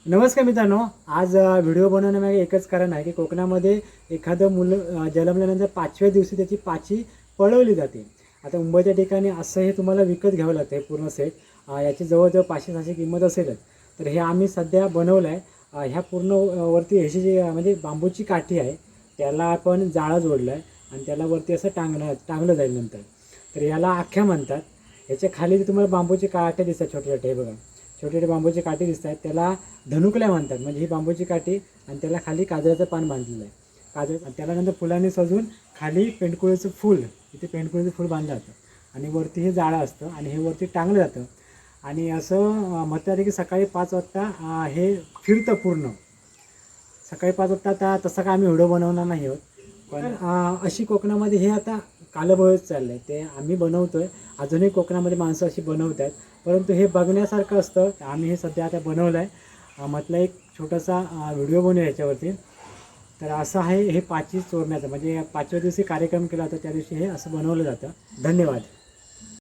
नमस्कार मित्रांनो, आज व्हिडिओ बनवण्यामागे एकच कारण आहे की कोकणामध्ये एखादं मुलं जन्मल्यानंतर 5व्या दिवशी त्याची पाची पळवली जाते. आता मुंबईच्या ठिकाणी असं हे तुम्हाला विकत घ्यावं लागतं आहे पूर्ण सेट. याची जवळजवळ 500-600 किंमत असेलच. तर हे आम्ही सध्या बनवलं आहे. ह्या पूर्ण वरती ह्याची जी म्हणजे बांबूची काठी आहे त्याला आपण जाळं जोडलं आहे आणि त्याला वरती असं टांगलं जाईल नंतर. तर याला आख्या म्हणतात. ह्याच्या खाली जे तुम्हाला बांबूची काठी दिसतात छोटे छोटे, हे बघा छोटे छोटे बांबूची काठी दिसत आहेत, त्याला धनुकल्या म्हणतात. म्हणजे ही बांबूची काठी आणि त्याला खाली काजळाचं पान बांधलेलं आहे. काजळ त्याला नंतर फुलांनी सजून खाली पेंडकुळीचं फूल, इथे पेंडकुळीचं फूल बांधलं जातं आणि वरती हे जाळं असतं आणि हे वरती टांगलं जातं. आणि असं म्हणतात की सकाळी 5 वाजता हे फिरतं पूर्ण. सकाळी 5 वाजता आता तसं काय आम्ही व्हिडिओ बनवणार नाही आहोत, पण अशी कोकणामध्ये हे आता कालबळच चाललं आहे. ते आम्ही बनवतो आहे, अजूनही कोकणामध्ये माणसं अशी बनवत आहेत, परंतु हे बघण्यासारखं असतं. आम्ही हे सध्या आता बनवलं आहे. म्हटलं एक छोटासा व्हिडिओ बनवूया याच्यावरती. तर असं आहे हे पाची चोरण्याचं, म्हणजे 5व्या दिवशी कार्यक्रम केला होता त्या दिवशी हे असं बनवलं जातं. धन्यवाद.